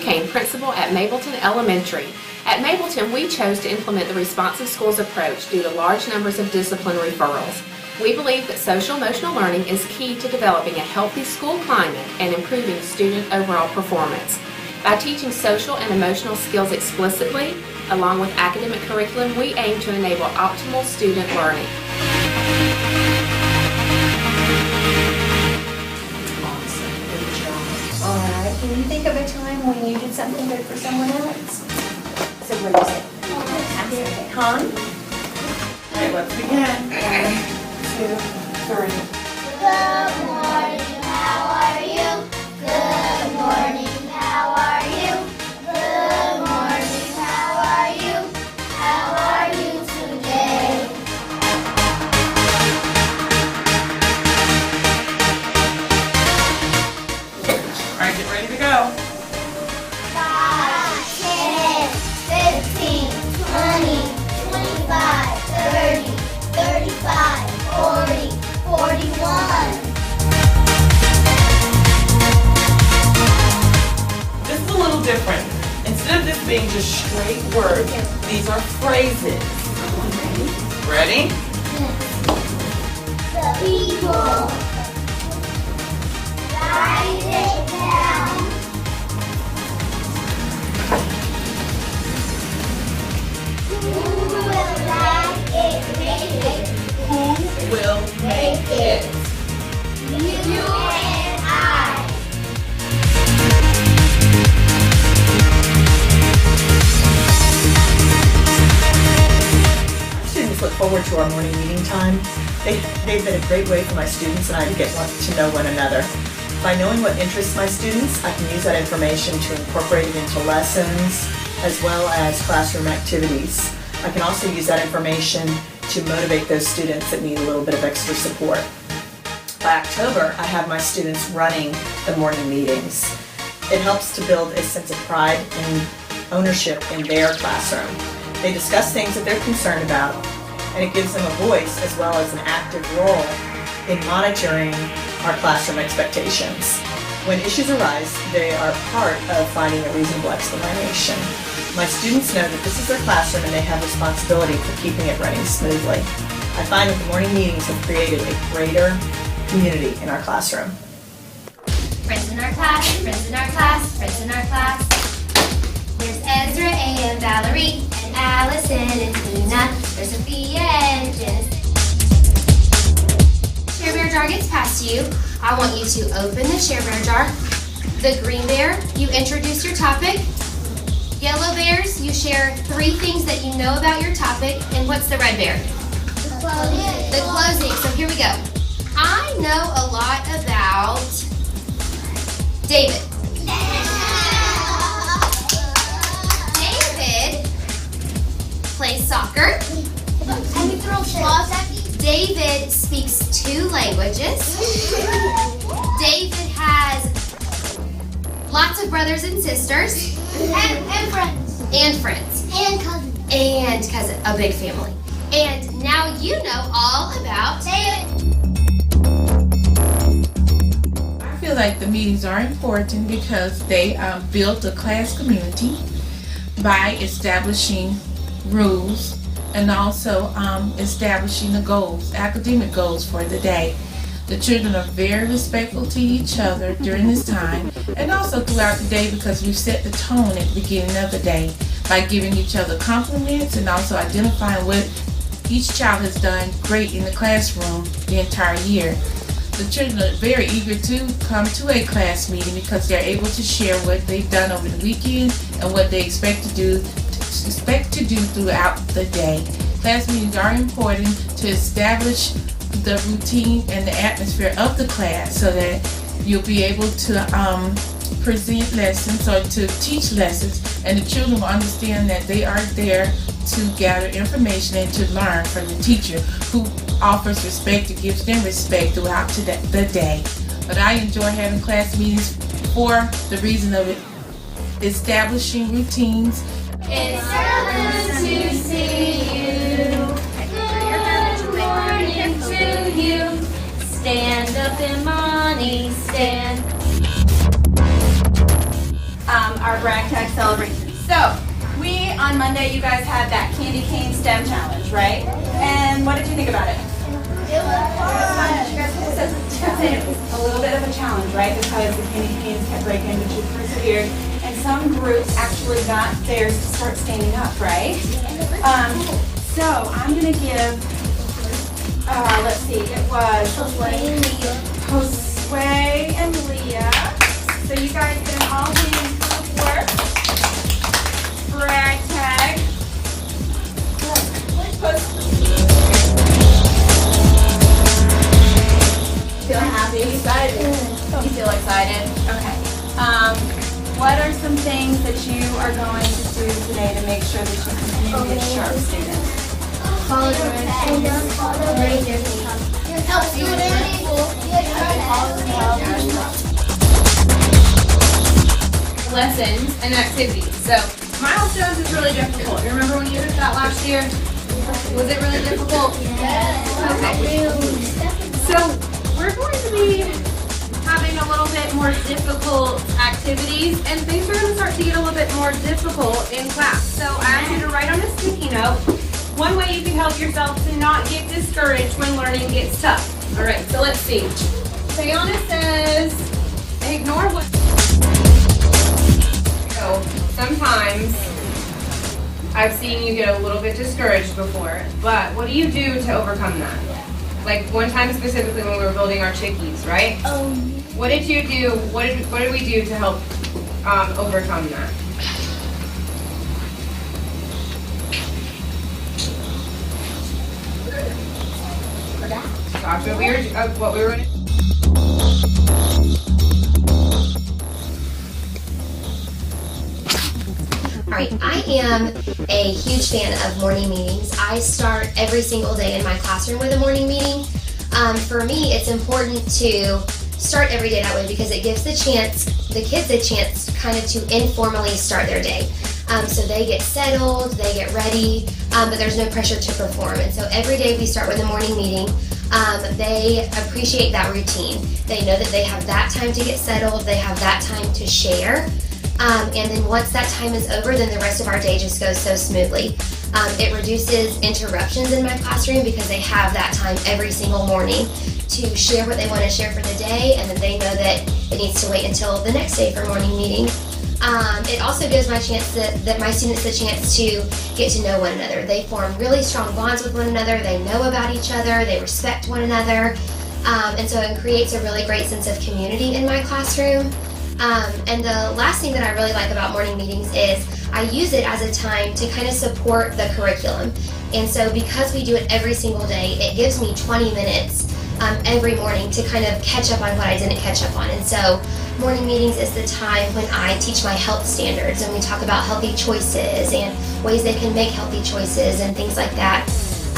Kane, principal at Mableton Elementary. At Mableton, we chose to implement the Responsive Schools approach due to large numbers of discipline referrals. We believe that social-emotional learning is key to developing a healthy school climate and improving student overall performance. By teaching social and emotional skills explicitly, along with academic curriculum, we aim to enable optimal student learning. All right, can you think of a time when you did something good for someone else? So what is it? Okay, Han? All right, let's begin. 1, 2, 3. Good morning, how are you? Good morning, how are you? Good morning, how are you? How are you today? All right, get ready to go. 5, 10, 15, 20, 25, 30, 35, 40, 41. This is a little different. Instead of this being just straight words, these are phrases. Ready? The people. Write it down. Who will make it? Who will make it? You and I. Students look forward to our morning meeting time. They've been a great way for my students and I to get to know one another. By knowing what interests my students, I can use that information to incorporate it into lessons as well as classroom activities. I can also use that information to motivate those students that need a little bit of extra support. By October, I have my students running the morning meetings. It helps to build a sense of pride and ownership in their classroom. They discuss things that they're concerned about, and it gives them a voice as well as an active role in monitoring our classroom expectations. When issues arise, they are part of finding a reasonable explanation. My students know that this is their classroom and they have responsibility for keeping it running smoothly. I find that the morning meetings have created a greater community in our classroom. Friends in our class, friends in our class, friends in our class. There's Ezra and Valerie and Allison and Tina. There's Sophia and Janice. Share Bear jar gets passed to you. I want you to open the Share Bear jar. The green bear, you introduce your topic. Yellow bears, you share 3 things that you know about your topic. And what's the red bear? The closing. So here we go. I know a lot about David. David plays soccer. Can you throw balls at me? David speaks 2 languages. David has lots of brothers and sisters. And friends. And friends. And cousins. And cousin, a big family. And now you know all about David. I feel like the meetings are important because they build a class community by establishing rules and also establishing the goals, academic goals for the day. The children are very respectful to each other during this time and also throughout the day because we've set the tone at the beginning of the day by giving each other compliments and also identifying what each child has done great in the classroom the entire year. The children are very eager to come to a class meeting because they're able to share what they've done over the weekend and what they expect to do throughout the day. Class meetings are important to establish the routine and the atmosphere of the class so that you'll be able to present lessons or to teach lessons, and the children will understand that they are there to gather information and to learn from the teacher who offers respect and gives them respect throughout the day. But I enjoy having class meetings for the reason of it establishing routines. It's so good to see you. Good morning to you. Stand up, Imani, stand. our Bragg Tag celebration. So, on Monday, you guys had that candy cane STEM challenge, right? And what did you think about it? It was fun. You guys said it was a little bit of a challenge, right? Because the candy canes kept breaking, but you persevered. And some groups actually got theirs to start standing up, right? So I'm gonna give, let's see, it was Josue and Leah. So you guys did all the group work. Bragg Tag. Feel happy? Excited? You feel excited? Okay. What are some things that you are going to do today to make sure that you continue to get sharp students? Follow directions. Help students. Lessons and activities. So milestones is really difficult. You remember when you did that last year? Was it really difficult? Okay. So we're going to be having a little bit more difficult activities, and things are going to start to get a little bit more difficult in class. So I ask you to write on a sticky note one way you can help yourself to not get discouraged when learning gets tough. All right, so let's see. Sayana says, ignore what. So sometimes I've seen you get a little bit discouraged before, but what do you do to overcome that? Like one time specifically when we were building our chickies, right? What did you do? What did we do to help overcome that? Talk to what we were gonna. All right, I am a huge fan of morning meetings. I start every single day in my classroom with a morning meeting. For me, it's important to start every day that way because it gives the kids a chance kind of to informally start their day. So they get settled, they get ready, but there's no pressure to perform. And so every day we start with a morning meeting. They appreciate that routine. They know that they have that time to get settled, they have that time to share. And then once that time is over, then the rest of our day just goes so smoothly. It reduces interruptions in my classroom because they have that time every single morning to share what they want to share for the day, and then they know that it needs to wait until the next day for morning meeting. It also gives my students the chance to get to know one another. They form really strong bonds with one another, they know about each other, they respect one another, and so it creates a really great sense of community in my classroom. And the last thing that I really like about morning meetings is I use it as a time to kind of support the curriculum. And so because we do it every single day, it gives me 20 minutes every morning to kind of catch up on what I didn't catch up on. And so morning meetings is the time when I teach my health standards and we talk about healthy choices and ways they can make healthy choices and things like that.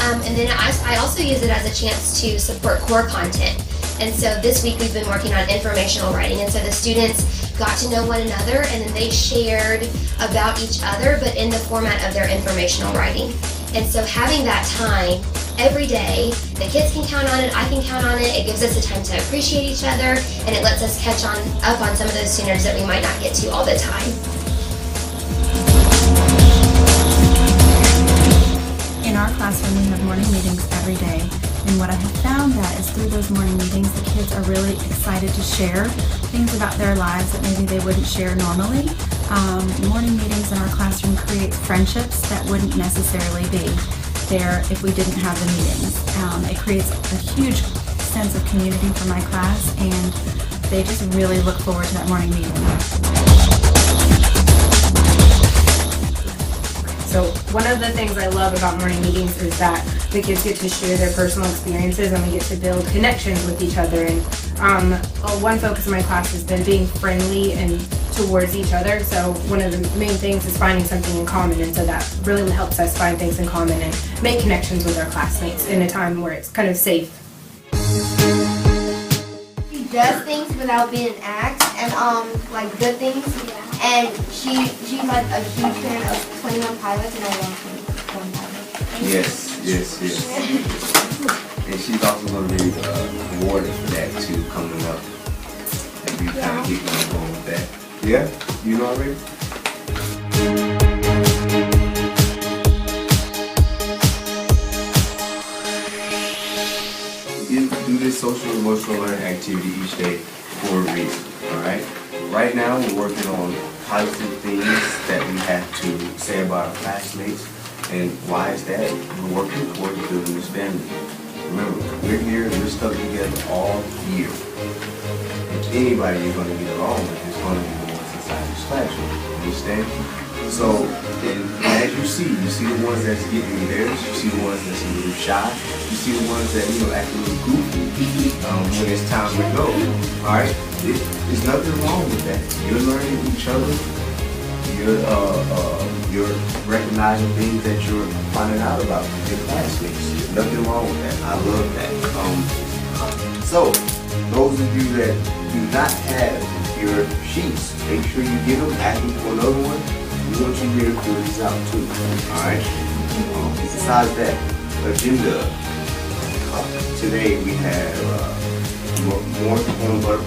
And then I also use it as a chance to support core content. And so this week we've been working on informational writing, and so the students got to know one another and then they shared about each other, but in the format of their informational writing. And so having that time every day, the kids can count on it, I can count on it, it gives us a time to appreciate each other, and it lets us catch up on some of those standards that we might not get to all the time. In our classroom, we have morning meetings every day. And what I have found that is through those morning meetings, the kids are really excited to share things about their lives that maybe they wouldn't share normally. Morning meetings in our classroom create friendships that wouldn't necessarily be there if we didn't have the meetings. It creates a huge sense of community for my class, and they just really look forward to that morning meeting. So one of the things I love about morning meetings is that the kids get to share their personal experiences and we get to build connections with each other. And one focus of my class has been being friendly and towards each other. So one of the main things is finding something in common, and so that really helps us find things in common and make connections with our classmates in a time where it's kind of safe. She does things without being asked, and like good things. And she's like a huge fan of 21 Pilots, and I love 21 Pilots. Yes. And she's also going to be awarded for that too coming up. And we kind of keep on going with that. Yeah? You know already? You do this social emotional learning activity each day for a reason, alright? Right now we're working on positive things that we have to say about our classmates. And why is that? We're working towards building this family. Remember, we're here and we're stuck together all year. And anybody you're going to get along with is going to be the ones inside this classroom. Understand? So, and as you see the ones that's getting embarrassed, you see the ones that's a little shy, you see the ones that, act a little goofy when it's time to go. Alright? There's nothing wrong with that. You're learning each other. You're recognizing things that you're finding out about your classmates. There's nothing wrong with that. I love that. So, those of you that do not have your sheets, make sure you get them, ask them for another one. We want you here to fill these out too. Alright? Besides that, agenda. Today we have more corn butter